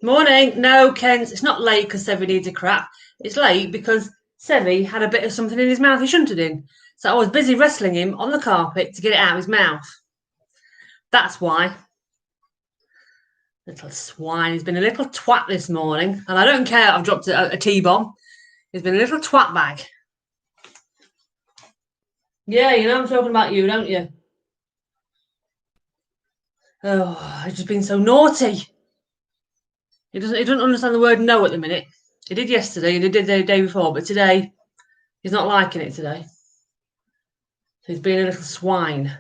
Morning. No, Ken, it's not late because Sevi needs a crap. It's late because Sevi had a bit of something in his mouth he shouldn't have done. So I was busy wrestling him on the carpet to get it out of his mouth. That's why. Little swine. He's been a little twat this morning. And I don't care, I've dropped a T-bomb. He's been a little twat bag. Yeah, you know I'm talking about you, don't you? Oh, he's just been so naughty. He doesn't understand the word no at the minute. He did yesterday and he did the day before, but today he's not liking it today. So he's being a little swine.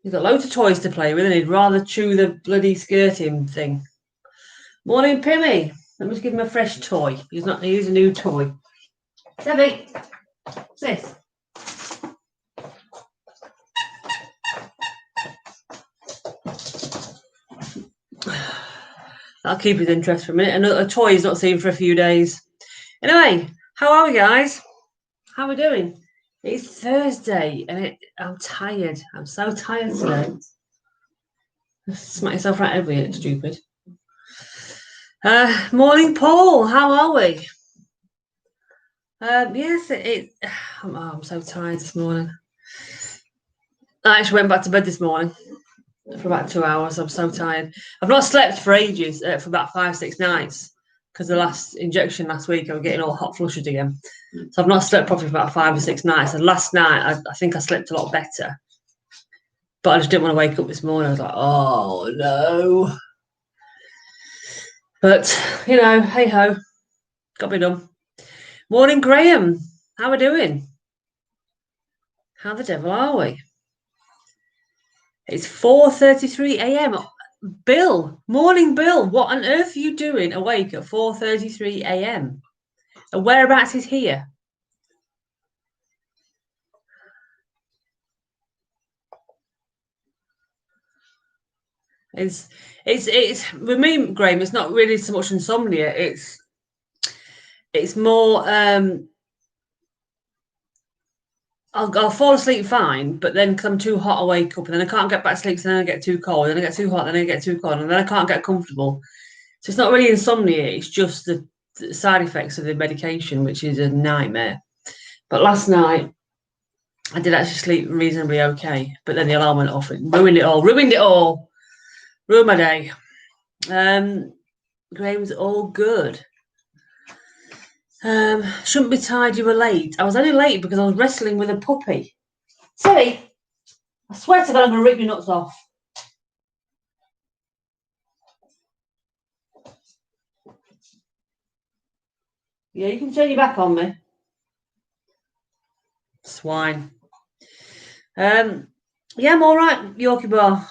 He's got loads of toys to play with and he'd rather chew the bloody skirting thing. Morning, Pimmy. Let me just give him a fresh toy. He's not he needs a new toy. Debbie, what's this? That'll keep his interest for a minute. Another toy he's not seen for a few days. Anyway, how are we, guys? How are we doing? It's Thursday and I'm tired. I'm so tired today. Smack yourself right over here, stupid. Morning, Paul. How are we? Yes, I'm so tired this morning. I actually went back to bed this morning for about 2 hours. I'm so tired. I've not slept for ages, for about 5-6 nights, because the last injection last week I was getting all hot flushed again. So I've not slept properly for about 5 or 6 nights. And last night I think I slept a lot better, but I just didn't want to wake up this morning. I was like, oh no. But you know, hey ho, got to be done. Morning, Graham. How are we doing? How the devil are we? It's 4:33 a.m. Bill, morning, Bill. What on earth are you doing awake at 4:33 a.m.? And whereabouts is here? It's with me, Graham. It's not really so much insomnia. It's more. I'll fall asleep fine, but then because I'm too hot, I wake up and then I can't get back to sleep. So then I get too cold, then I get too hot, then I get too cold, and then I can't get comfortable. So it's not really insomnia. It's just the side effects of the medication, which is a nightmare. But last night I did actually sleep reasonably okay, but then the alarm went off and ruined it all. Ruined my day. Graham's all good. Shouldn't be tired, you were late. I was only late because I was wrestling with a puppy. Sorry, I swear to God I'm going to rip your nuts off. Yeah, you can turn your back on me. Swine. Yeah, I'm all right, Yorkie Bar.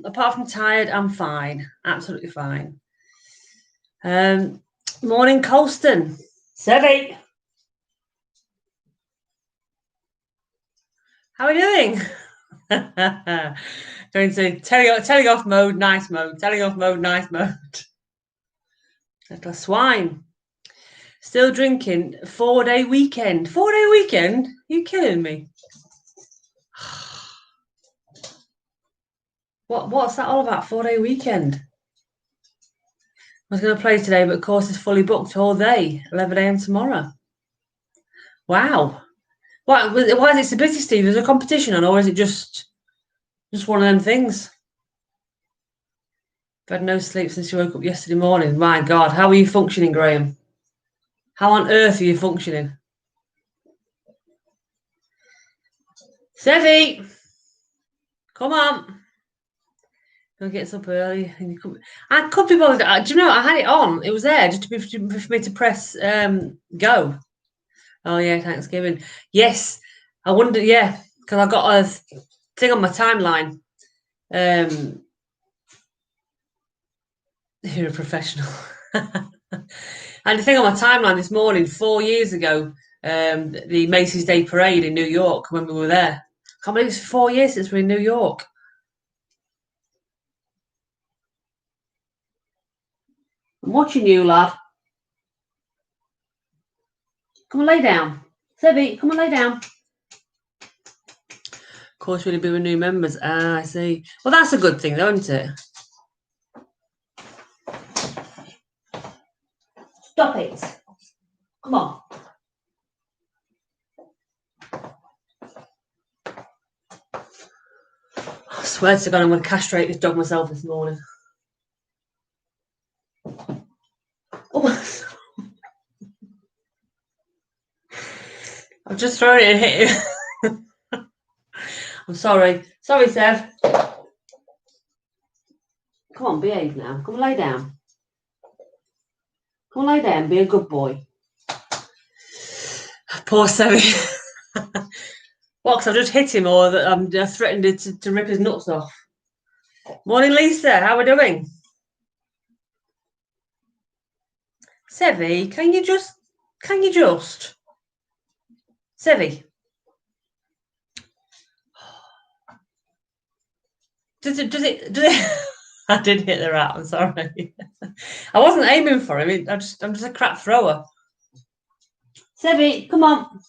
Apart from tired, I'm fine. Absolutely fine. Morning, Colston. Sevi. How are we doing? Going to telling off mode, nice mode. Telling off mode, nice mode. Little swine. Still drinking. 4-day weekend. 4-day weekend? Are you kidding me? What's that all about? 4-day weekend. I was going to play today, but of course it's fully booked all day. 11 a.m. tomorrow. Wow. Why is it so busy, Steve? Is there a competition on, or is it just one of them things? I've had no sleep since you woke up yesterday morning. My God, how are you functioning, Graham? How on earth are you functioning? Sevi, come on. Go get us up early. I could be bothered. Do you know, I had it on. It was there just for me to press go. Oh, yeah, Thanksgiving. Yes. I wonder, yeah, because I got a thing on my timeline. You're a professional. And the thing on my timeline this morning, 4 years ago, the Macy's Day Parade in New York, when we were there. I can't believe it's 4 years since we're in New York. I'm watching you, lad. Come and lay down. Sevi, come and lay down. course, really be with new members. Ah, I see. Well, that's a good thing, though, isn't it? Stop it. Come on. I swear to God, I'm going to castrate this dog myself this morning. Oh. I've just thrown it and hit him. I'm sorry. Sorry, Sev. Come on, behave now. Come and lay down. Come and lay down. Be a good boy. Poor Sevy. What, because I've just hit him or that I'm threatened to rip his nuts off? Morning, Lisa. How are we doing? Sevy, can you just? Sevy. Does it? I did hit the rat. I'm sorry. I wasn't aiming for him. I'm just a crap thrower. Sevy, come on.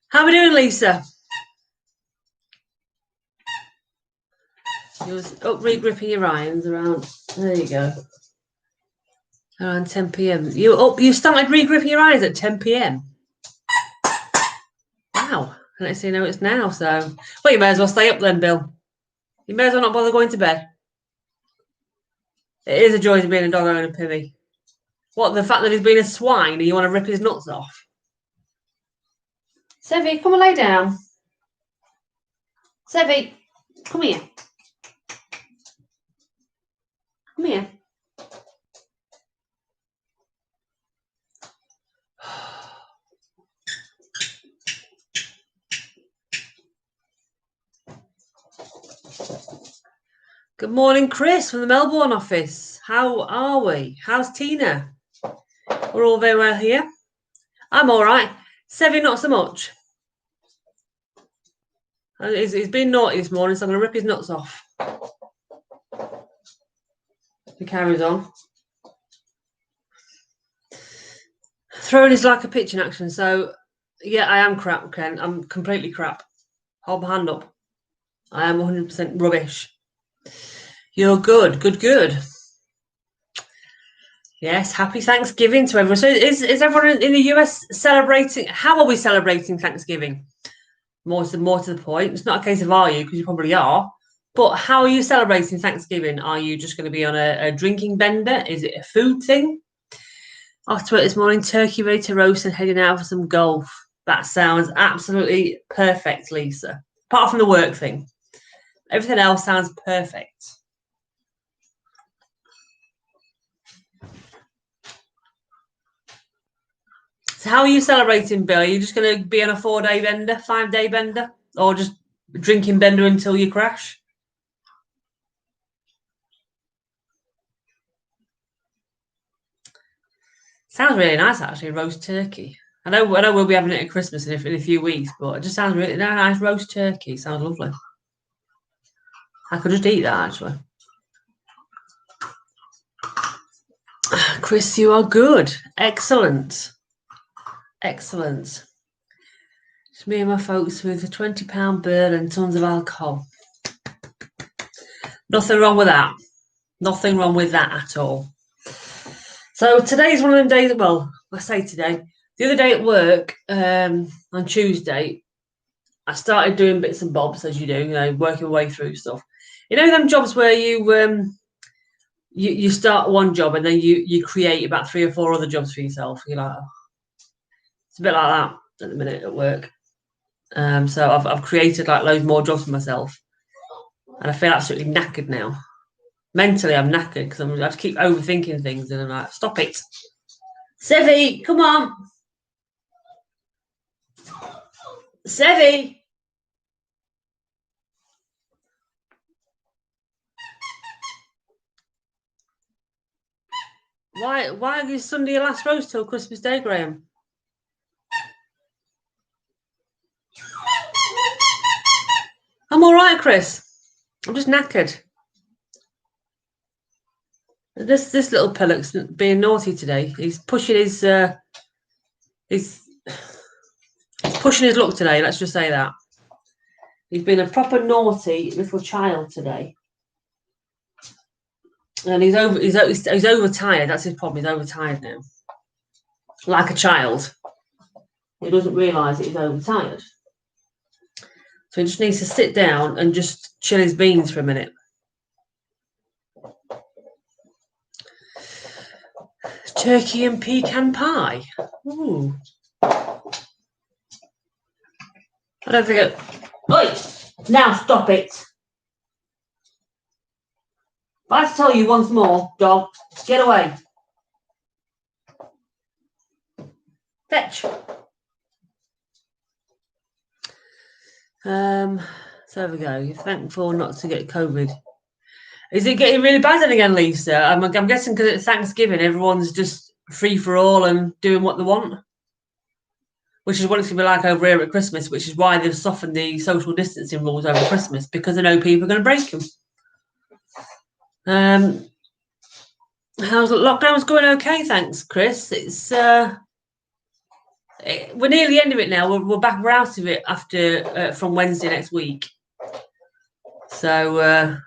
How are we doing, Lisa? You was up re-gripping your irons around. There you go. Around 10 p.m. You started re-gripping your irons at 10 p.m. Wow. Let's see, it's now. So, well, you may as well stay up then, Bill. You may as well not bother going to bed. It is a joy to being a dog owner, Pimmy. What, the fact that he's been a swine and you want to rip his nuts off? Sevy, come and lay down. Sevy, come here. Come here. Good morning, Chris, from the Melbourne office. How are we? How's Tina? We're all very well here. I'm all right. Sevy, not so much. He's been naughty this morning, so I'm going to rip his nuts off. He carries on. Throwing is like a pitch in action. So, yeah, I am crap, Ken. I'm completely crap. Hold my hand up. I am 100% rubbish. You're good. Good. Yes, happy Thanksgiving to everyone. So is everyone in the US celebrating? How are we celebrating Thanksgiving? More to the point. It's not a case of are you, because you probably are. But how are you celebrating Thanksgiving? Are you just going to be on a drinking bender? Is it a food thing? After it this morning, turkey ready to roast and heading out for some golf. That sounds absolutely perfect, Lisa. Apart from the work thing. Everything else sounds perfect. So how are you celebrating, Bill? Are you just going to be on a 4-day bender, 5-day bender? Or just drinking bender until you crash? Sounds really nice, actually, roast turkey. I know we'll be having it at Christmas in a few weeks, but it just sounds really nice. Roast turkey sounds lovely. I could just eat that, actually. Chris, you are good. Excellent. It's me and my folks with a £20 bill and tons of alcohol. Nothing wrong with that. Nothing wrong with that at all. So today's one of them days. Well, I say today. The other day at work, on Tuesday, I started doing bits and bobs, as you do, working my way through stuff. You know them jobs where you start one job and then you create about 3 or 4 other jobs for yourself. You're like, oh. It's a bit like that at the minute at work. So I've created like loads more jobs for myself, and I feel absolutely knackered now. Mentally, I'm knackered because I have to keep overthinking things, and I'm like, stop it. Sevy, come on. Sevy. Why is Sunday your last roast till Christmas Day, Graham? I'm all right, Chris. I'm just knackered. This little pillock's being naughty today. He's pushing his pushing his luck today. Let's just say that. He's been a proper naughty little child today. And he's overtired. That's his problem. He's overtired now. Like a child. He doesn't realise that he's overtired. So he just needs to sit down and just chill his beans for a minute. Turkey and pecan pie. Ooh. I don't think it... Oi! Now stop it. If I tell you once more, dog, get away. Fetch. So there we go. You're thankful not to get COVID. Is it getting really bad then again, Lisa? I'm guessing because it's Thanksgiving, everyone's just free for all and doing what they want, which is what it's going to be like over here at Christmas, which is why they've softened the social distancing rules over Christmas, because they know people are going to break them. How's lockdown's going? Okay, thanks, Chris. It's we're near the end of it now. We're out of it after from Wednesday next week. So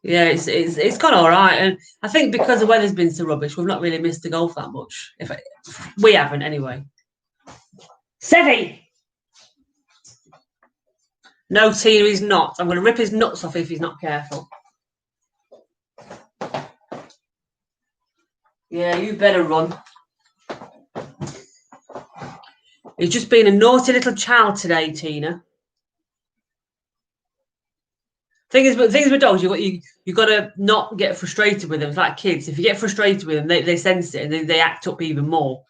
yeah, it's gone all right, and I think because the weather's been so rubbish, we've not really missed the golf that much. We haven't anyway. Sevi! No, Tina, he's not. I'm going to rip his nuts off if he's not careful. Yeah, you better run. He's just been a naughty little child today, Tina. Thing is with dogs, you got to not get frustrated with them. It's like kids. If you get frustrated with them, they sense it and they act up even more.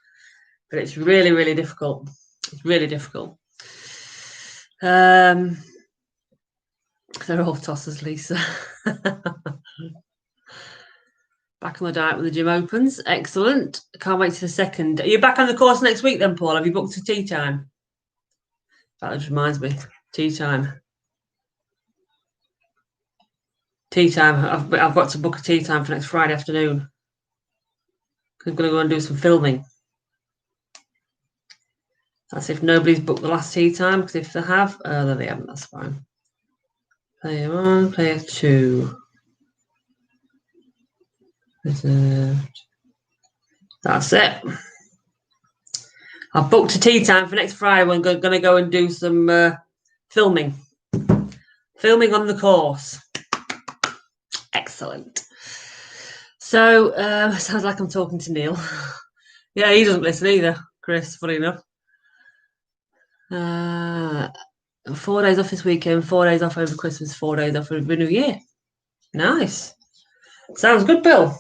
But it's really, really difficult. It's really difficult. They're all tossers, Lisa. Back on the diet when the gym opens. Excellent. Can't wait to the second. Are you back on the course next week then, Paul? Have you booked a tea time? That just reminds me. Tea time. Tea time. I've got to book a tea time for next Friday afternoon. I'm going to go and do some filming. That's if nobody's booked the last tea time, because if they have, then they haven't, that's fine. Player 1, player 2. Reserved. That's it. I've booked a tea time for next Friday. We're going to go and do some filming. Filming on the course. Excellent. So, sounds like I'm talking to Neil. Yeah, he doesn't listen either, Chris, funny enough. 4 days off this weekend, 4 days off over Christmas, 4 days off over New Year. Nice. Sounds good, Bill.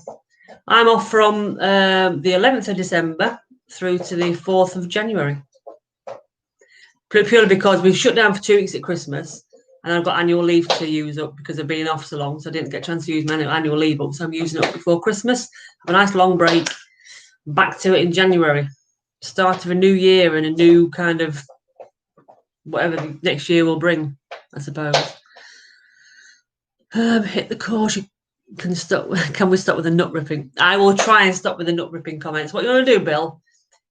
I'm off from the 11th of December through to the 4th of January. Purely because we shut down for 2 weeks at Christmas, and I've got annual leave to use up because I've been off so long, so I didn't get a chance to use my annual leave up, so I'm using it up before Christmas. Have a nice long break. Back to it in January. Start of a new year and a new kind of whatever the next year will bring, I suppose. Hit the course. You can stop. Can we stop with the nut ripping? I will try and stop with the nut ripping comments. What you want to do, Bill,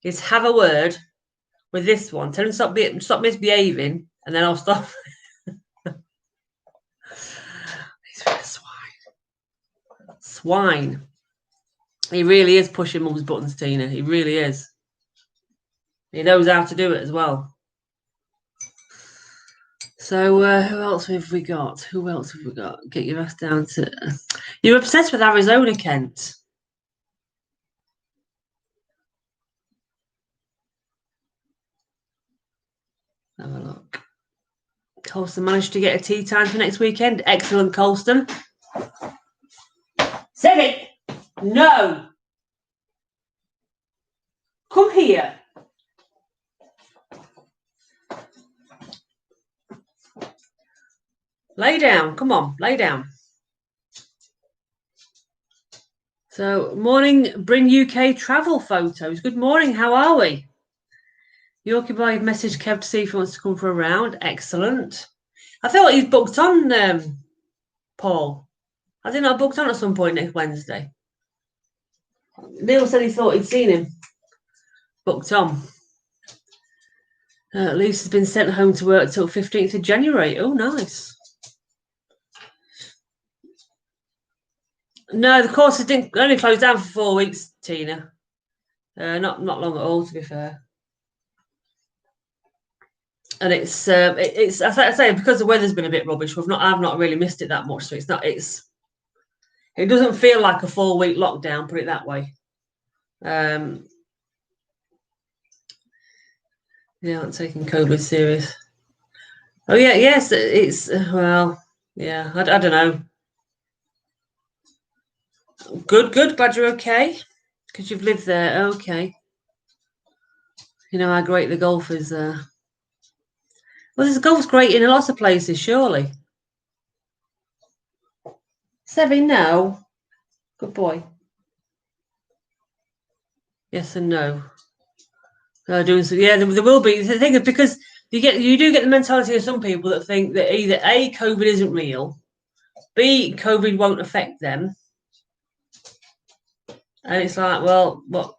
is have a word with this one. Tell him to stop misbehaving, and then I'll stop. He's a swine. Swine. He really is pushing mum's buttons, Tina. He really is. He knows how to do it as well. So who else have we got? Who else have we got? Get your ass down to... You're obsessed with Arizona, Kent. Have a look. Colston managed to get a tea time for next weekend. Excellent, Colston. Say it! No! Come here. Lay down. Come on, lay down. So, morning, bring UK travel photos. Good morning, how are we? Yorkie boy messaged Kev to see if he wants to come for a round. Excellent. I thought he's booked on, Paul. Has he not booked on at some point next Wednesday? Neil said he thought he'd seen him. Booked on. Lisa's been sent home to work till 15th of January. Oh, nice. No, the courses didn't only close down for 4 weeks, Tina. Not long at all, to be fair. And it's as I say, because the weather's been a bit rubbish. I've not really missed it that much, so it doesn't feel like a 4-week lockdown. Put it that way. Yeah, I'm taking COVID serious. Oh yeah, yes, it's well, yeah. I don't know. Good. Glad you're okay, because you've lived there. Okay. You know how great the golf is there. Well, this golf's great in lots of places, surely. Sevi, no. Good boy. Yes and no. Doing so, yeah, there will be. The thing is, because you do get the mentality of some people that think that either A, COVID isn't real, B, COVID won't affect them. And it's like, well, what?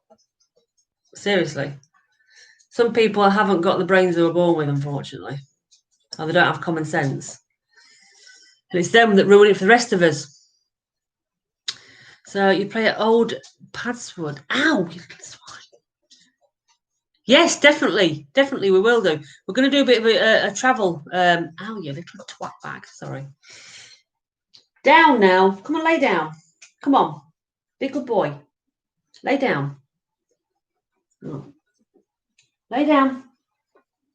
Seriously. Some people haven't got the brains they were born with, unfortunately. Or they don't have common sense. And it's them that ruin it for the rest of us. So you play at Old Padswood. Ow, you little swine. Yes, definitely. Definitely we will do. We're going to do a bit of a travel. Ow, you little twat bag. Sorry. Down now. Come on, lay down. Come on. Be a good boy. Lay down. Oh. Lay down.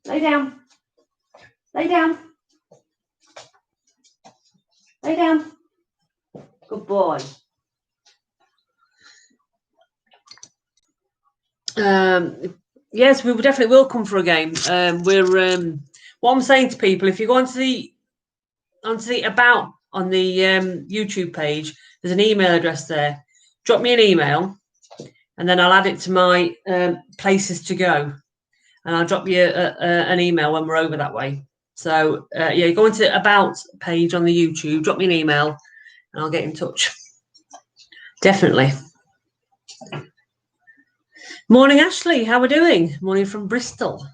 Lay down. Lay down. Lay down. Good boy. Yes, we definitely will come for a game. What I'm saying to people, if you go onto the about on the YouTube page, there's an email address there. Drop me an email, and then I'll add it to my places to go, and I'll drop you an email when we're over that way. So yeah, go into about page on the YouTube, drop me an email, and I'll get in touch. Definitely. Morning, Ashley. How are we doing? Morning from Bristol.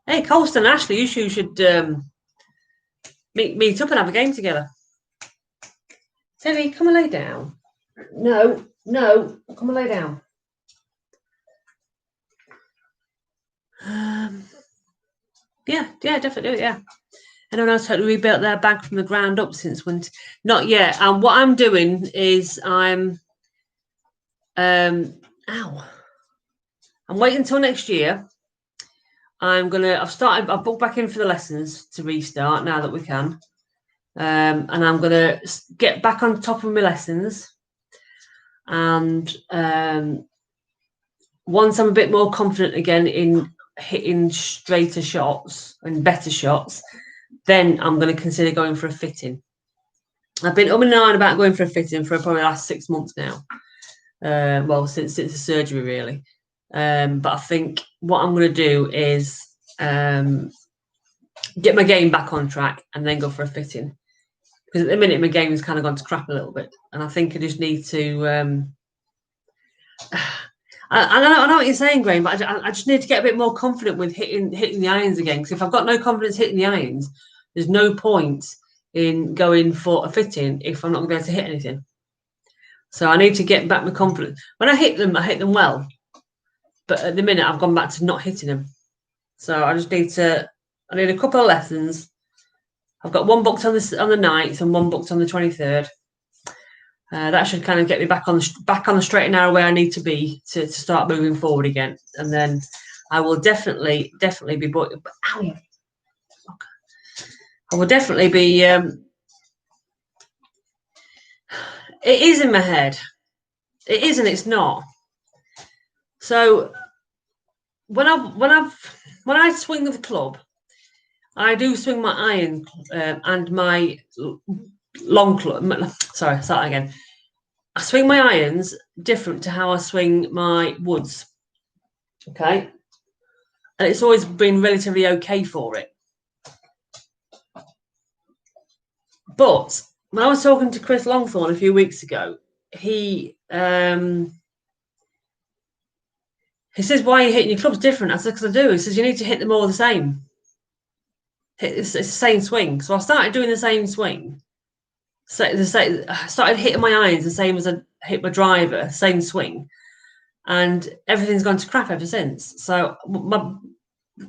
Hey, Colston, Ashley, you should meet up and have a game together. Tilly, come and lay down. No, come and lay down. Yeah, definitely, yeah. Anyone else had to rebuild their bag from the ground up since when? Not yet. And what I'm doing is I'm waiting until next year. I've booked back in for the lessons to restart now that we can. And I'm gonna get back on top of my lessons. And once I'm a bit more confident again in hitting straighter shots and better shots, then I'm going to consider going for a fitting. I've been and on about going for a fitting for probably the last 6 months now. Well, since the surgery, really. But I think what I'm going to do is get my game back on track and then go for a fitting. Because at the minute, my game has kind of gone to crap a little bit. And I think I just need to... I know what you're saying, Graham, but I just need to get a bit more confident with hitting the irons again. Because if I've got no confidence hitting the irons, there's no point in going for a fitting if I'm not going to be able to hit anything. So I need to get back my confidence. When I hit them well. But at the minute, I've gone back to not hitting them. So I just need a couple of lessons. I've got one booked on the 9th and one booked on the 23rd. That should kind of get me back on the straight and narrow where I need to be to start moving forward again. And then I will definitely be. I will definitely be. It is in my head. It is and it's not. So when I swing the club, I do swing my iron and my long club. Sorry, start again. I swing my irons different to how I swing my woods. Okay. And it's always been relatively okay for it. But when I was talking to Chris Longthorne a few weeks ago, he He says, why are you hitting your clubs different? I said, because I do. He says, you need to hit them all the same. It's the same swing. So I started doing the same swing. So I started hitting my irons the same as I hit my driver, same swing. And everything's gone to crap ever since. So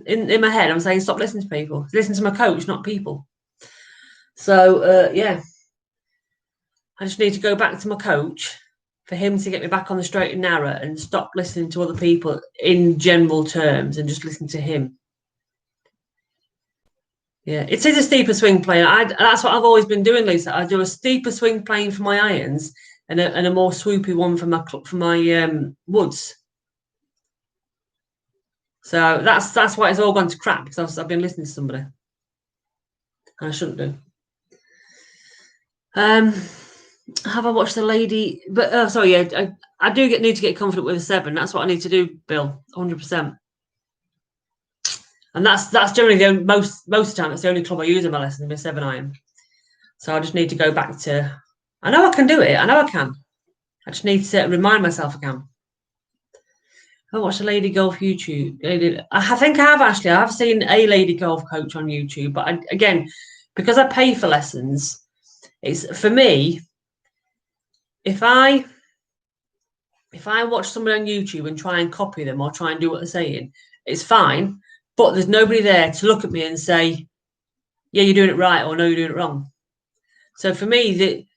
in my head, I'm saying, stop listening to people. Listen to my coach, not people. So, yeah. I just need to go back to my coach for him to get me back on the straight and narrow and stop listening to other people in general terms and just listen to him. Yeah, it is a steeper swing plane. That's what I've always been doing, Lisa. I do a steeper swing plane for my irons and a more swoopy one for my woods. So that's why it's all gone to crap, because I've been listening to somebody. And I shouldn't do. Have I watched the lady? But sorry, yeah, I do need to get confident with a 7. That's what I need to do, Bill. 100%. And that's generally the most of the time. That's the only club I use in my lessons, my 7 iron. So I just need to go back to. I know I can do it. I know I can. I just need to remind myself I can. I watched a lady golf YouTube. I think I have actually. I have seen a lady golf coach on YouTube, but again, because I pay for lessons, it's for me. If I watch somebody on YouTube and try and copy them or try and do what they're saying, it's fine. But there's nobody there to look at me and say, yeah, you're doing it right, or no, you're doing it wrong. So for me, the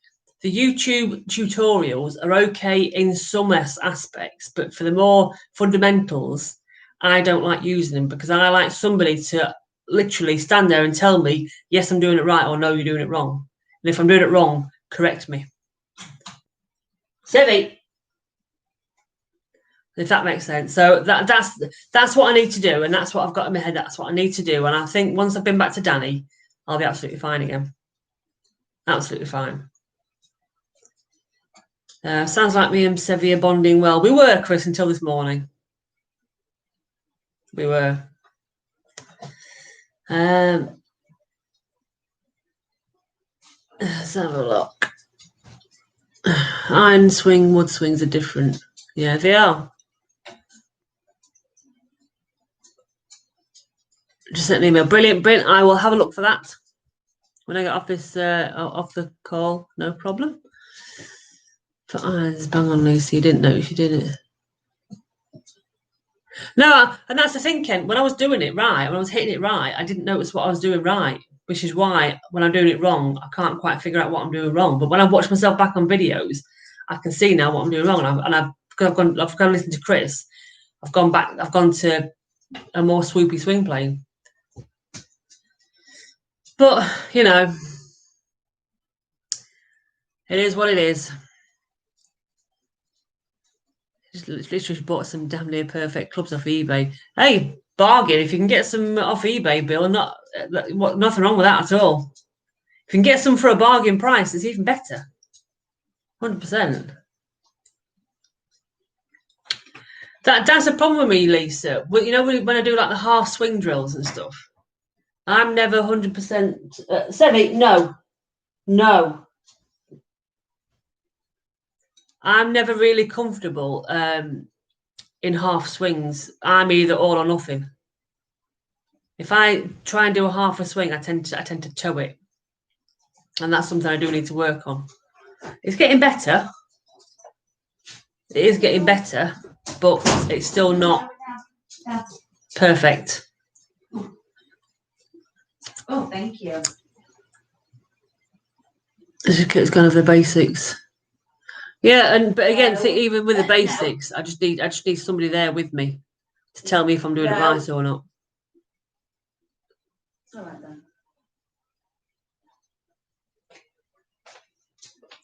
YouTube tutorials are okay in some aspects, but for the more fundamentals, I don't like using them, because I like somebody to literally stand there and tell me, yes, I'm doing it right, or no, you're doing it wrong. And if I'm doing it wrong, correct me. Sevi. If that makes sense. So that's what I need to do, and that's what I've got in my head. That's what I need to do. And I think once I've been back to Danny, I'll be absolutely fine again. Absolutely fine. Sounds like me and Sevi are bonding well. We were, Chris, until this morning. We were. Let's have a look. Iron swing, wood swings are different. Yeah, they are. Just sent an email. Brilliant. I will have a look for that when I get off this off the call. No problem. For irons, bang on, Lucy. You didn't notice you did it. No, and that's the thinking. When I was doing it right, when I was hitting it right, I didn't notice what I was doing right, which is why when I'm doing it wrong, I can't quite figure out what I'm doing wrong. But when I watch myself back on videos, I can see now what I'm doing wrong. I've gone to listen to Chris. I've gone to a more swoopy swing plane. But, you know, it is what it is. Just literally bought some damn near perfect clubs off eBay. Hey, bargain. If you can get some off eBay, Bill, nothing wrong with that at all. If you can get some for a bargain price, it's even better. 100%. That's a problem with me, Lisa. Well, you know, when I do like the half swing drills and stuff, I'm never 100%. Sevi, no. I'm never really comfortable in half swings. I'm either all or nothing. If I try and do a half a swing, I tend to toe it, and that's something I do need to work on. It's getting better. It is getting better, but it's still not perfect. Oh, thank you. It's kind of the basics. Yeah, but again, even with the basics, I just need somebody there with me to tell me if I'm doing it right or not. All right then.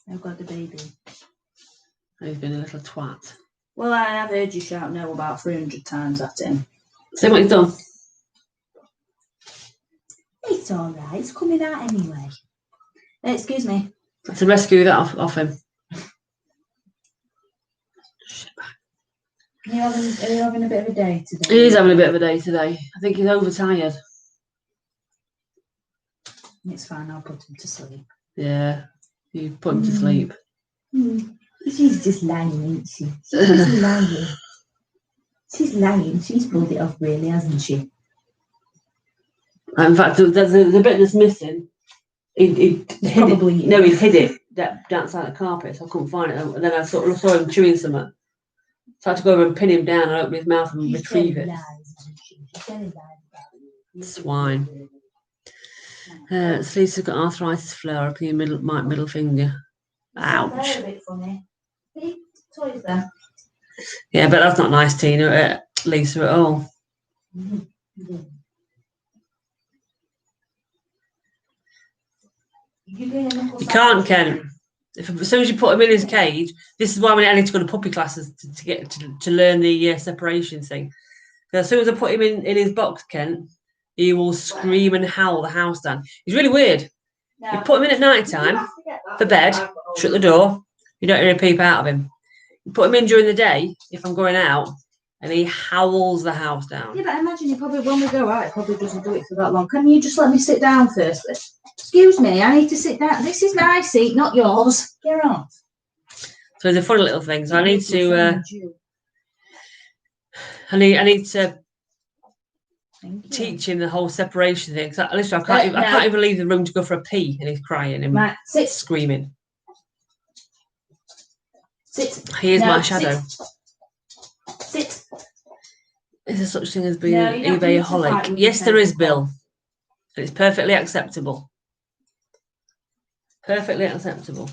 I've got the baby. He's been a little twat. Well, I have heard you shout no about 300 times at him. See what he's done. It's all right. It's coming out anyway. Excuse me. To rescue that off him. Are you having a bit of a day today? He is having a bit of a day today. I think he's overtired. It's fine. I'll put him to sleep. Yeah, you put him to sleep. She's just lying, isn't she? She's just lying. She's lying. She's pulled it off, really, hasn't she? In fact, there's a bit that's missing. He hid it outside the carpet, so I couldn't find it. And then I sort of saw him chewing something. So I had to go over and pin him down and open his mouth and retrieve it. Swine. Lisa's got arthritis flare up in your middle finger. Ouch. A bit funny. Toys there. Yeah, but that's not nice, Tina, Lisa, at all. You can't, Ken. As soon as you put him in his cage, this is why I need to go to puppy classes to learn the separation thing. Because as soon as I put him in his box, Ken, he will scream and howl the house down. He's really weird. No. You put him in at night time for bed, shut the door. You don't hear a peep out of him. You put him in during the day if I'm going out, and he howls the house down. Yeah, but I imagine he probably, when we go out, he probably doesn't do it for that long. Can you just let me sit down first? Excuse me, I need to sit down. This is my seat, not yours. Get off. So it's a funny little thing. So I need to. I need to teach him the whole separation thing. Listen, I can't even leave the room to go for a pee, and he's crying and screaming. Sit. He is my shadow. Sit. Is there such thing as being an eBay-aholic? Yes, there is, Bill. It's perfectly acceptable. Perfectly acceptable.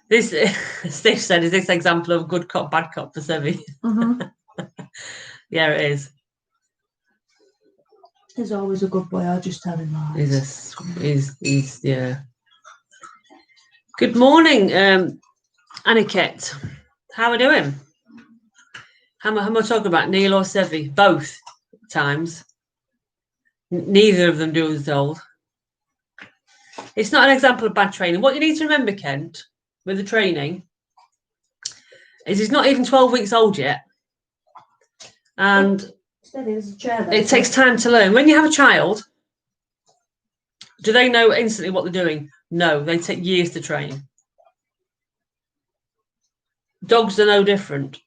This, Steve said, is this example of good cop, bad cop for Sevi? Yeah, it is. He's always a good boy. I'll just tell him that. He's yeah. Good morning, Aniket. How are we doing? How am I talking about, Neil or Sevi? Both times. Neither of them do as old. It's not an example of bad training. What you need to remember, Kent, with the training, is he's not even 12 weeks old yet. And it takes time to learn. When you have a child, do they know instantly what they're doing? No, they take years to train. Dogs are no different.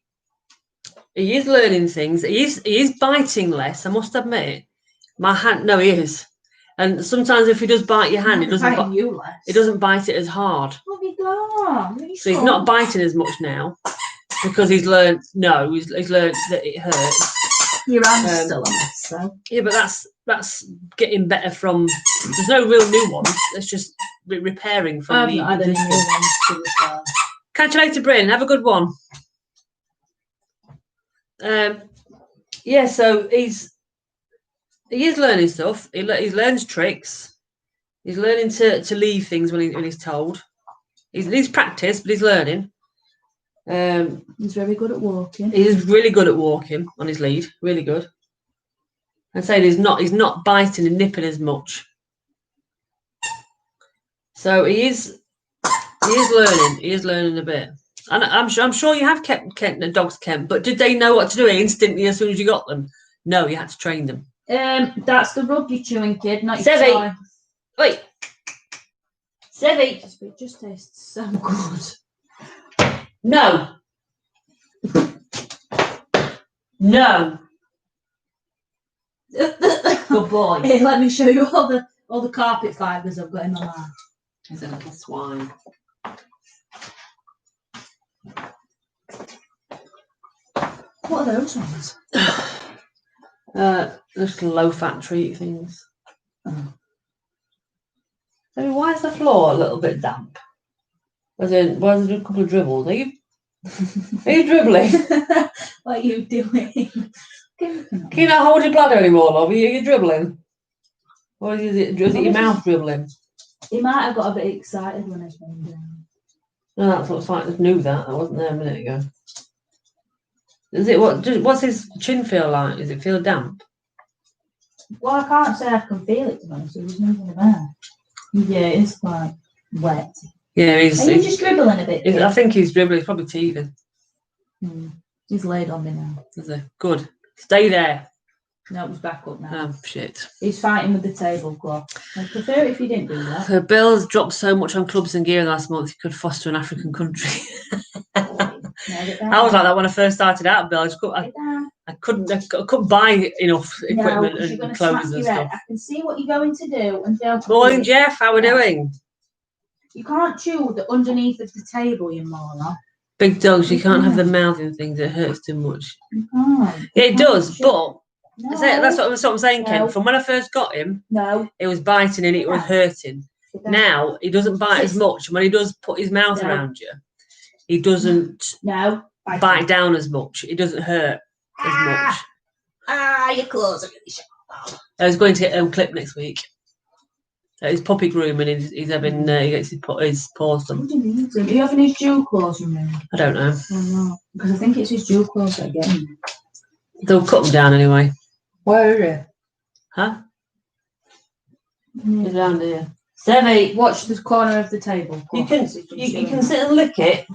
He is learning things. He is biting less, I must admit. My hand, no, he is. And sometimes if he does bite your hand, it doesn't bite it as hard. What have you got? So he's not biting as much now because he's learned. No, he's learned that it hurts. Your hand's still on it, so. Yeah, but that's getting better from. There's no real new ones. It's just repairing from. I've not had any new ones to the start. Catch you later, Bryn. Have a good one. Yeah, so he is learning stuff. He learns tricks. He's learning to leave things when he's told. He's practiced, but he's learning. He's very good at walking. He's really good at walking on his lead. Really good. I'm saying he's not biting and nipping as much. So he is learning. He is learning a bit. And I'm sure you have kept dogs, Kent, but did they know what to do instantly as soon as you got them? No, you had to train them. That's the rug you're chewing, kid, not your Sevi. toy. Wait. Sevi. It just tastes so good. No. No. Good boy. Hey, let me show you all the carpet fibres I've got in my mouth. He's a little swine. What are those ones? Little low-fat treat things. Oh. So why is the floor a little bit damp? Why is there a couple of dribbles? Are you dribbling? What are you doing? Can you not hold your bladder anymore, love? Are you dribbling? Or is it your mouth dribbling? He might have got a bit excited when I came down. No, that's what's like. I just knew that. I wasn't there a minute ago. Is it what's his chin feel like? Does it feel damp? Well, I can't say I can feel it, to be honest. There's nothing there. Yeah, it's quite wet. Yeah, he's just dribbling a bit. I think he's dribbling. He's probably teething. He's laid on me now. Is he? Good. Stay there. No, he's back up now. Oh, shit. He's fighting with the tablecloth. I'd prefer it if he didn't do that. So Bill's dropped so much on clubs and gear last month he could foster an African country. I was like that when I first started out, Bill. I couldn't buy enough equipment and clothes and stuff. I can see what you're going to do and don't. Morning, Jeff. How are we doing? You can't chew the underneath of the table, you moron. Big dogs, you can't have the mouthing things. It hurts too much. You can't. Yeah, it does, but no. that's what I'm saying, Ken. From when I first got him, it was biting and it was hurting. Now he doesn't bite as much. When he does put his mouth around you, he doesn't bite down as much. It doesn't hurt as much. Your claws are really sharp. I was going to get clipped next week. His puppy grooming, he's having he gets his paws done. What do you mean? Are you having his jewel claws removed? I don't know. Oh, no. Because I think it's his jewel claws that get him. They'll cut them down anyway. Where is it? Huh? Mm. It's down here. Debbie, watch the corner of the table. You can sit and lick it.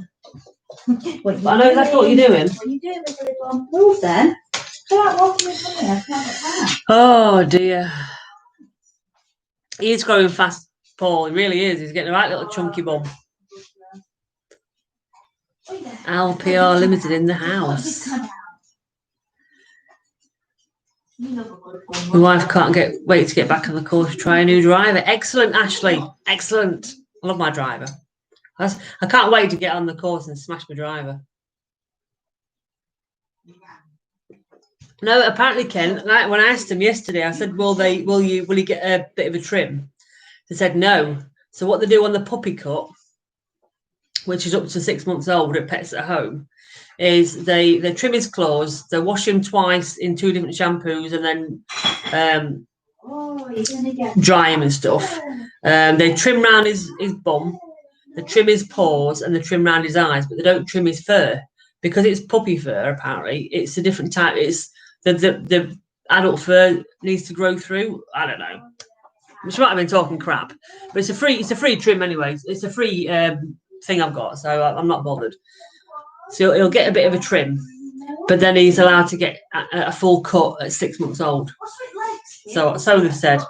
But I know exactly what you're doing. What are you doing with the little move then? Start walking in front of me. I can't get that. Oh dear. He is growing fast, Paul. He really is. He's getting a right little chunky bum. LPR Limited in the house. My wife can't wait to get back on the course to try a new driver. Excellent, Ashley. Excellent. I love my driver. I can't wait to get on the course and smash my driver. No, apparently, Ken, when I asked him yesterday, I said, will he get a bit of a trim? They said no. So what they do on the puppy cut, which is up to 6 months old at Pets at Home, is they trim his claws, they wash him twice in 2 different shampoos, and then dry him and stuff. They trim round his bum, they trim his paws, and they trim round his eyes, but they don't trim his fur because it's puppy fur. Apparently, it's a different type. It's the adult fur needs to grow through. I don't know. Which might have been talking crap, but it's a free trim anyway. It's a free thing I've got, so I'm not bothered. So he'll get a bit of a trim, but then he's allowed to get a full cut at 6 months old. So they've said.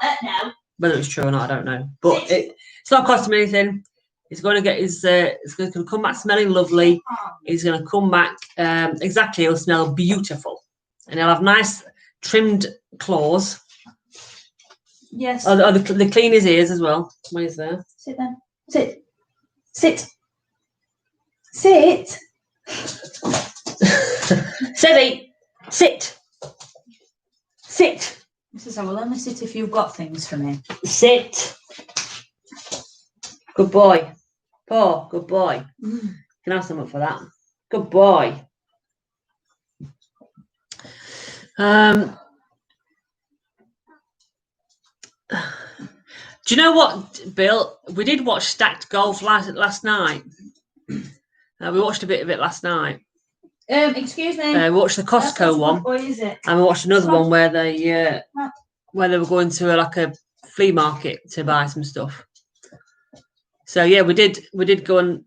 Whether it's true or not, I don't know. But it's not costing me anything. He's going to get his. It's going to come back smelling lovely. He's going to come back exactly. He'll smell beautiful, and he'll have nice trimmed claws. Yes. Oh, they clean his ears as well when he's there. Sit then. Sit. Sit. Sit. Sebby, sit. Sit. Mrs. I will only sit if you've got things for me. Sit. Good boy. Paul, good boy. You can have something for that. Good boy. Do you know what, Bill? We did watch Stacked Golf last night. We watched a bit of it last night. Excuse me. We watched the Costco one, and we watched another one where they were going to like a flea market to buy some stuff. So yeah, we did go and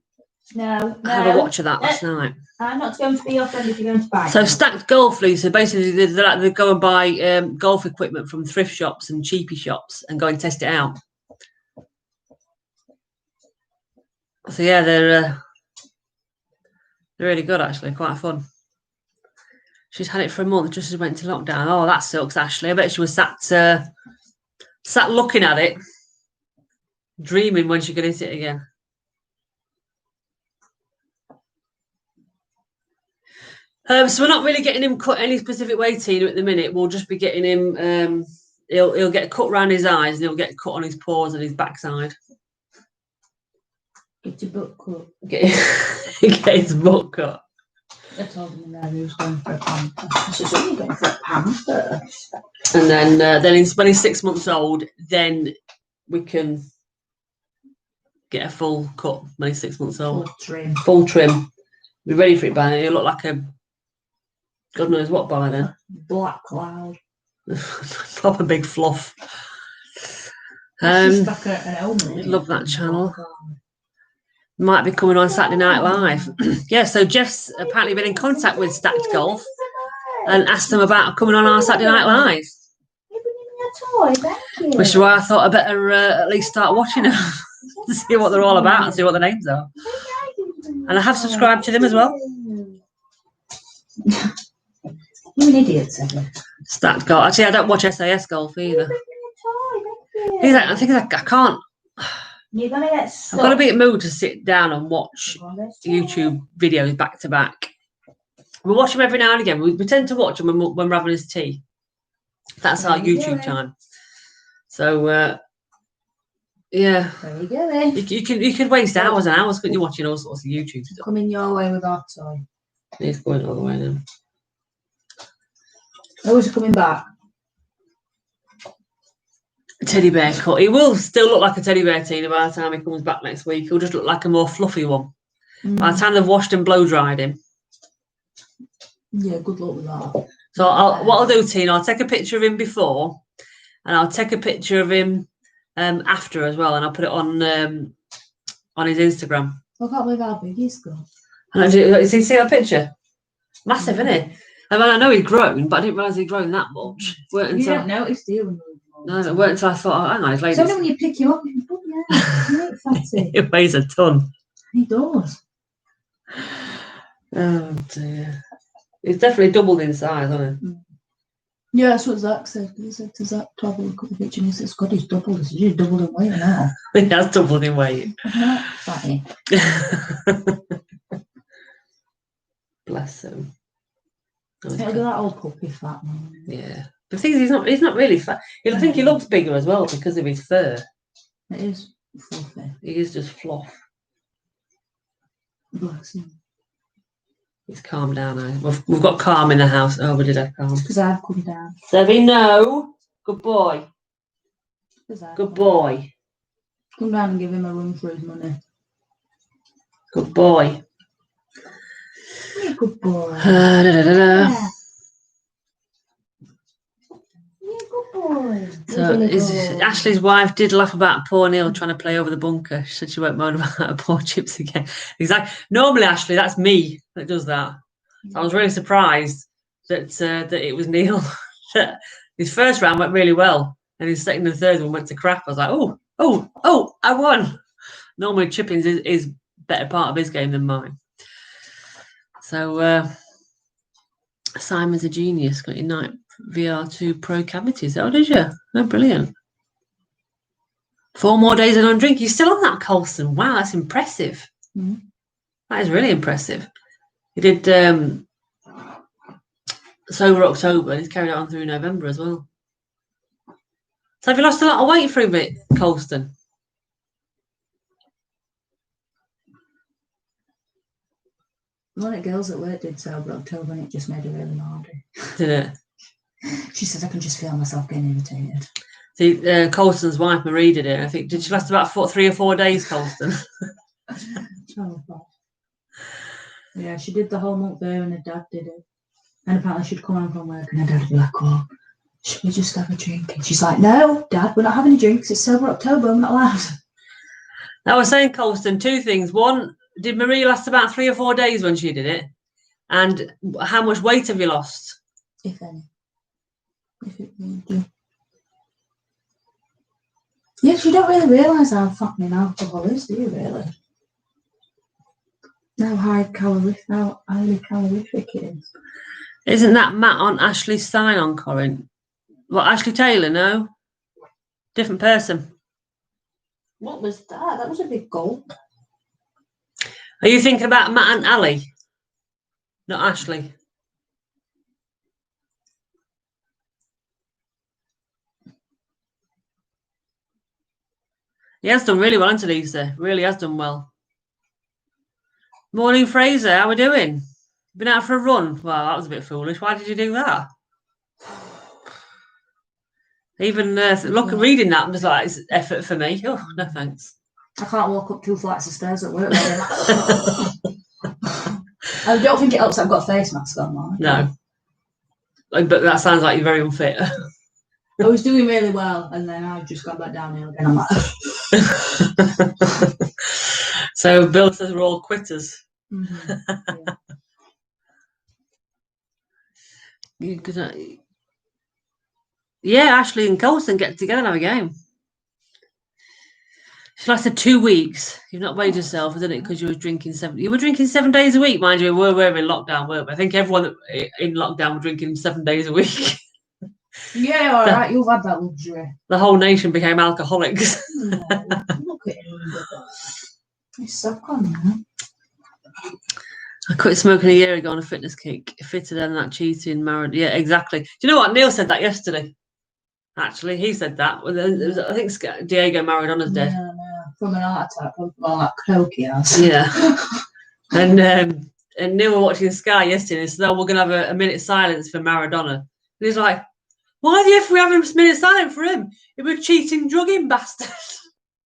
have a watch of that last night. I'm not going to be your friend if you're going to buy. So Stacked Golf, Lisa, basically they go and buy golf equipment from thrift shops and cheapy shops and go and test it out. So yeah, they're really good actually, quite fun. She's had it for a month just as we went into lockdown. Oh, that sucks, Ashley. I bet she was sat looking at it, dreaming when she could hit it again. So we're not really getting him cut any specific way, Tina, at the minute. We'll just be getting him. He'll get cut around his eyes, and he'll get cut on his paws and his backside. Get your butt cut. Get his butt cut. I told him that he was going for a pamper. I said, "Are you going for a pamper?" And then when he's 6 months old, then we can get a full cut when he's 6 months old. Full trim. Be ready for it by then. He'll look like a God knows what by then. Black cloud. Proper big fluff. Like an helmet. Love that channel. Might be coming on Saturday Night Live. Yeah, so Jeff's apparently been in contact with Stacked Golf and asked them about coming on our Saturday Night Live. Which is why I thought I better at least start watching them to see what they're all about and see what the names are. And I have subscribed to them as well. You're an idiot, Sarah. Stacked golf. Actually, I don't watch SAS golf either. I think I can't. You're gonna get stuck. I've got to be in the mood to sit down and watch YouTube videos back to back. We watch them every now and again. We tend to watch them when we're having his tea. That's our YouTube time. So, yeah. There you go. You could waste hours and hours, couldn't you, watching all sorts of YouTube stuff? Coming your way with our toy. He's going all the way now. Oh, is he coming back? Teddy bear cut. He will still look like a teddy bear, Tina, by the time he comes back next week. He'll just look like a more fluffy one. By the time they've washed and blow dried him. Yeah, good luck with that. So what I'll do, Tina, I'll take a picture of him before, and I'll take a picture of him after as well, and I'll put it on his Instagram. I can't believe how big he's got. Did you see that picture? Massive, isn't it? I mean, I know he's grown, but I didn't realise he'd grown that much. You don't notice, do you? No, it weren't until I thought, hang on, his lady. So when you pick him up, you think, he ain't fancy. It weighs a ton. He does. Oh dear. He's definitely doubled in size, hasn't he? Yeah, that's what Zach said. He said to Zach to have a look at the picture and he said, God, he's doubled. He said, he's doubled in weight now. He has doubled in weight. Fatty. Bless him. Look at that old puppy fat man. Yeah. The thing is, he's not really fat. I think he looks bigger as well because of his fur. It is fluffy. He is just fluff. Bless him. He's calmed down now. We've got calm in the house. Oh, we did have calm. Because I've come down. Debbie, no. Good boy. Good boy. Come down and give him a run for his money. Good boy. You're a good boy. Yeah. So Ashley's wife did laugh about poor Neil trying to play over the bunker. She said she won't moan about her poor chips again. Exactly. Normally, Ashley, that's me that does that. So I was really surprised that it was Neil. His first round went really well, and his second and third one went to crap. I was like, oh, I won. Normally, chippings is better part of his game than mine. So Simon's a genius. Got your night VR2 Pro cavities. Oh, did you? Oh, brilliant. 4 more days and on drink. You're still on that, Colson. Wow, that's impressive. That is really impressive. He did sober October and he's carried it on through November as well. So have you lost a lot of weight through it, Colston? One of the girls at work did sober October and it just made her really naughty. Did it? She says, I can just feel myself getting irritated. See, Colston's wife, Marie, did it. I think, did she last about 3 or 4 days, Colston? Yeah, she did the whole month there and her dad did it. And apparently she'd come home from work and her dad would be like, oh, should we just have a drink? And she's like, no, Dad, we're not having a drink because it's sober October, I'm not allowed. I was saying, Colston, 2 things. One, did Marie last about 3 or 4 days when she did it? And how much weight have you lost? If any. If it do. Yes, you don't really realise how fattening alcohol is, do you really? How highly calorific it is. Isn't that Matt on Ashley's sign on, Corrine? What, Ashley Taylor? No? Different person. What was that? That was a big gulp. Are you thinking about Matt and Ali? Not Ashley. He has done really well, hasn't he, Lisa? Really has done well. Morning, Fraser. How we doing? Been out for a run? Well, that was a bit foolish. Why did you do that? Even reading that was like, it's effort for me. Oh, no thanks. I can't walk up 2 flights of stairs at work. I don't think it helps I've got a face mask on, Mark. No. But that sounds like you're very unfit. I was doing really well, and then I just got back downhill again. I'm like... So Bill says we're all quitters. Yeah, Ashley and Colson get together and have a game. She lasted 2 weeks. You've not weighed yourself, isn't it? Because you were drinking 7. You were drinking 7 days a week, mind you. We were in lockdown, weren't we? I think everyone in lockdown were drinking 7 days a week. Yeah, all right. You've had that luxury. The whole nation became alcoholics. Oh, look at him. He's so on, man. I quit smoking a year ago on a fitness kick. Fitter than that cheating, married. Yeah, exactly. Do you know what? Neil said that yesterday. Actually, he said that. I think Diego Maradona's dead. Yeah, from an heart attack, from that croaky ass. Yeah. and Neil were watching Sky yesterday and he said, "Oh, we're going to have a minute silence for Maradona." And he's like, "Why the F we having a minute silence for him? He was cheating, drugging bastard."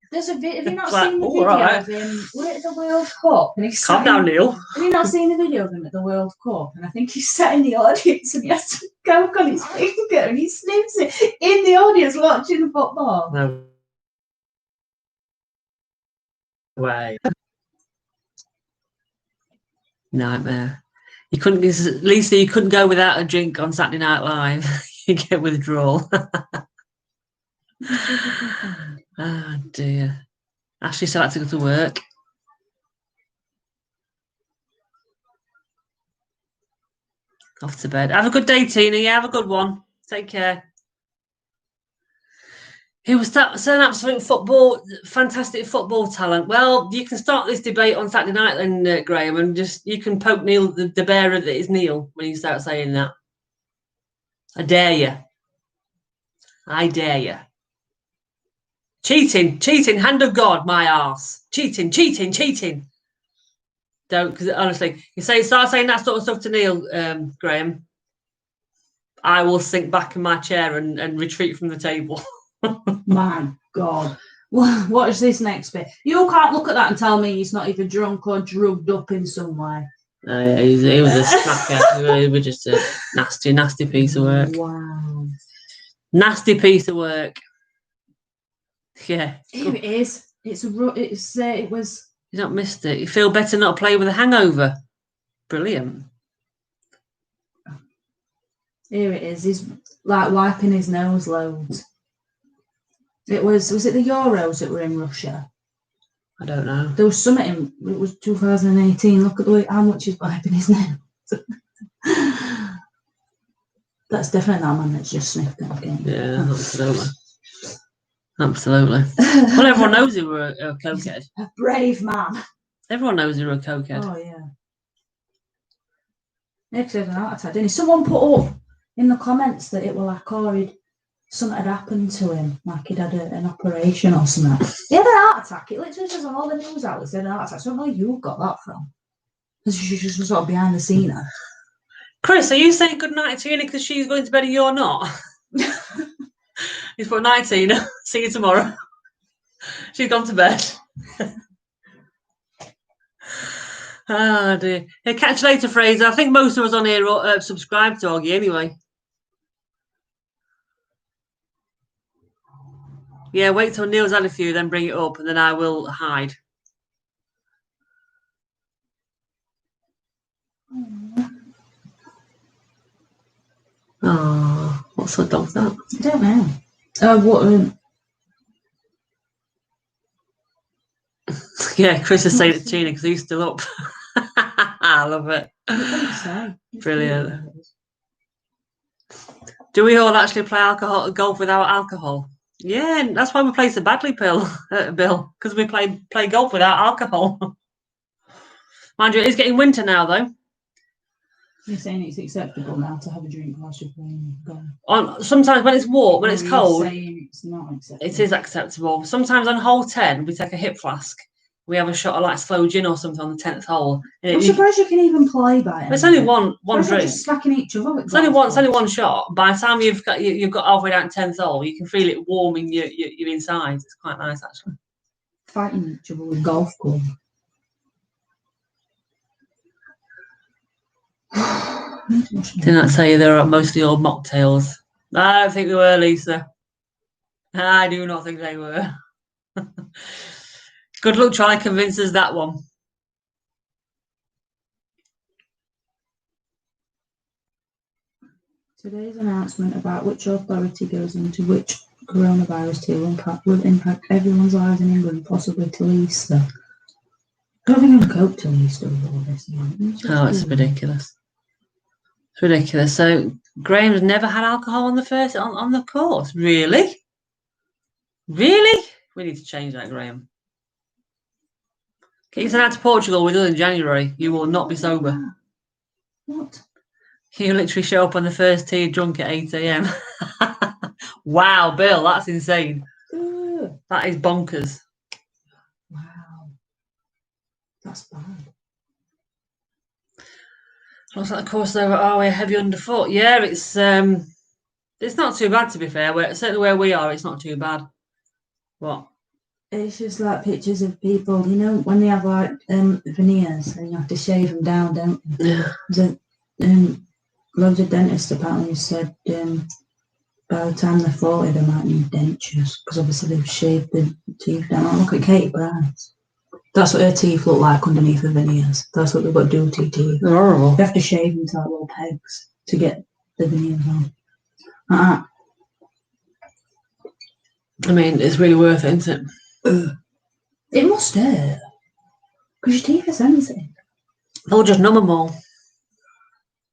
There's a bit. Have you not Like, seen the oh, video right. of him? We're at the World Cup, and he's Calm down, Neil. Have you not seen the video of him at the World Cup? And I think he's sat in the audience, and he has to go on his finger, and he snips it in the audience watching the football. No way. Nightmare. You couldn't, Lisa. You couldn't go without a drink on Saturday Night Live. You get withdrawal. Oh dear. Ashley still had to go to work. Off to bed. Have a good day, Tina. Yeah, have a good one. Take care. He was an absolute fantastic football talent. Well, you can start this debate on Saturday night then, Graham, and you can poke Neil, the bearer that is Neil, when you start saying that. I dare you. I dare you. Cheating, hand of God, my arse. Cheating. Don't, because honestly, start saying that sort of stuff to Neil, Graham, I will sink back in my chair and retreat from the table. My God. What is this next bit? You can't look at that and tell me he's not either drunk or drugged up in some way. He was a snacker. He was just a nasty piece of work. Wow. Nasty piece of work. Yeah. Here it is. It was. You not missed it. You feel better not playing with a hangover. Brilliant. Here it is. He's like wiping his nose loads. Was it the Euros that were in Russia? I don't know. There was something it was 2018. Look at how much he's wiping his nose. That's definitely that man that's just sniffed that game. Yeah, absolutely. Well, everyone knows he were a cokehead. A brave man. Everyone knows he were a cokehead. Oh, yeah. Next had an heart attack, didn't he? Someone put up in the comments that it was like, something had happened to him, like he'd had an operation or something. He had an heart attack. It literally says on all the news outlets he had an heart attack. So I don't know where you got that from. Because she's just sort of behind the scene. Chris, are you saying good night to Tina because she's going to bed and you're not? He's put night, Tina. See you tomorrow. She's gone to bed. Oh dear. Yeah, catch you later, Fraser. I think most of us on here are subscribed to Augie anyway. Yeah, wait till Neil's had a few, then bring it up, and then I will hide. Oh, what sort of dog's that? I don't know. What? Yeah, Chris is saying it's Tina because he's still up. I love it. Brilliant. Do we all actually play golf without alcohol? Yeah, that's why we play so badly, Bill, because we play golf without alcohol. Mind you, it is getting winter now, though. You're saying it's acceptable now to have a drink whilst you're playing golf? Sometimes when it's warm, when it's cold, saying it's not acceptable. It is acceptable. Sometimes on hole 10, we take a hip flask. We have a shot of like slow gin or something on the 10th hole. I'm surprised you can even play by it. It's only one drink. Just slacking each other. It's only one shot. By the time you've got halfway down 10th hole, you can feel it warming your insides. It's quite nice actually. Fighting each other with golf club. Didn't I tell you they're mostly all mocktails? I don't think they were, Lisa. I do not think they were. Good luck trying to convince us that one. Today's announcement about which authority goes into which coronavirus will impact everyone's lives in England, possibly till Easter. I don't think I can cope till Easter with all this. Oh, it's ridiculous. It's ridiculous. So Graham's never had alcohol on the course. Really? Really? We need to change that, Graham. Get yourself out to Portugal with us in January. You will not be sober. What? You literally show up on the first tee drunk at 8 a.m. Wow, Bill, that's insane. That is bonkers. Wow. That's bad. Looks like the course over. Oh, we're heavy underfoot. Yeah, it's not too bad, to be fair. Certainly where we are, it's not too bad. What? It's just like pictures of people, you know, when they have like veneers and you have to shave them down, don't you? Yeah. Loads of dentists apparently said by the time they're 40 they might need dentures because obviously they've shaved the teeth down. Oh, look at Katie Brown's. That's what her teeth look like underneath the veneers. That's what they've got to do to your teeth. They're horrible. You have to shave them to like little pegs to get the veneers on. I mean, it's really worth it, isn't it? It must hurt. Because your teeth are sensitive. I'll just numb them all.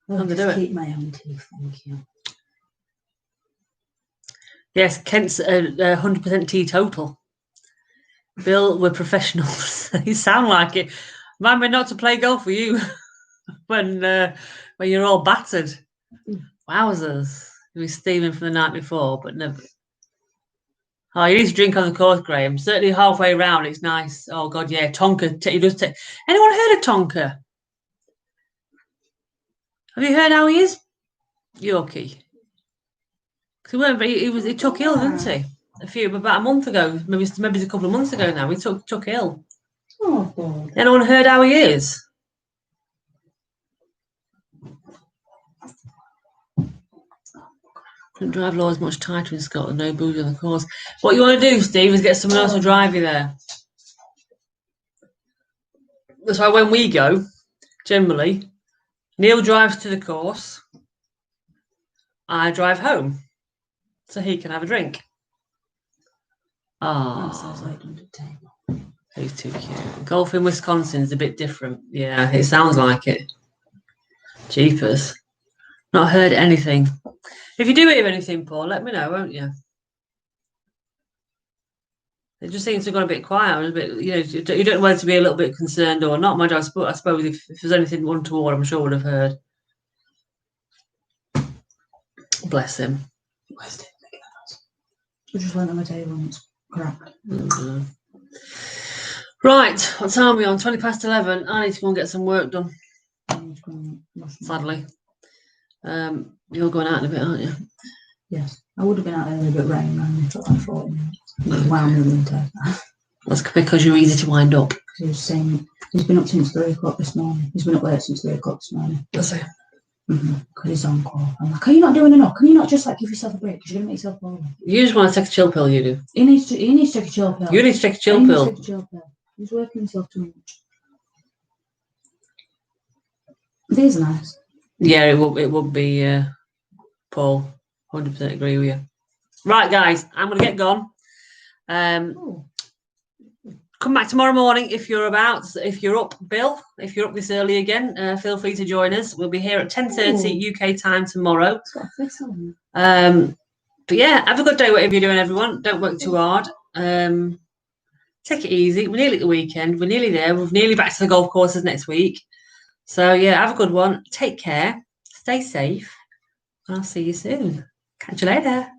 I'll just keep my own teeth, thank you. Yes, Kent's 100% teetotal. Bill, we're professionals. You sound like it. Mind me not to play golf with you when you're all battered. Wowzers. You'll be steaming from the night before, but never. Oh, you need to drink on the course, Graham. Certainly halfway round, it's nice. Oh, God, yeah. Tonka. He does take. Anyone heard of Tonka? Have you heard how he is? Yorkie. He took ill, didn't he? About a month ago. Maybe it's a couple of months ago now. He took ill. Oh, God. Anyone heard how he is? Drive law is much tighter in Scotland. No booze on the course. What you want to do, Steve, is get someone else to drive you there. That's why when we go, generally, Neil drives to the course. I drive home, so he can have a drink. Oh, he's too cute. Golf in Wisconsin's a bit different. Yeah, it sounds like it. Jeepers. Not heard anything. If you do hear anything, Paul, let me know, won't you? It just seems to have gone a bit quiet. A bit, you don't know whether to be a little bit concerned or not. I suppose if there's anything untoward, I'm sure would have heard. Bless him. We just went on the table and it's cracked. Right, what time are we on? 11:20. I need to go and get some work done. Sadly. You're going out in a bit, aren't you? Yes. I would have been out early, but rain ran me for like 40 minutes. Wow, me winter. That's because you're easy to wind up. He was saying he's been up since 3 o'clock this morning. He's been up late since 3 o'clock this morning. That's it. Because he's on call. I'm like, are you not doing enough? Can you not just like give yourself a break? Because you're going to make yourself boring. You just want to take a chill pill, you do. He needs to take a chill pill. You need to take a chill pill. He's working himself too much. These are nice. Yeah, it would be, Paul. 100% agree with you. Right, guys, I'm going to get gone. Come back tomorrow morning if you're about. If you're up, Bill, if you're up this early again, feel free to join us. We'll be here at 10:30 UK time tomorrow. But yeah, have a good day, whatever you're doing, everyone. Don't work too hard. Take it easy. We're nearly at the weekend. We're nearly there. We're nearly back to the golf courses next week. So yeah, have a good one. Take care. Stay safe. I'll see you soon. Catch you later.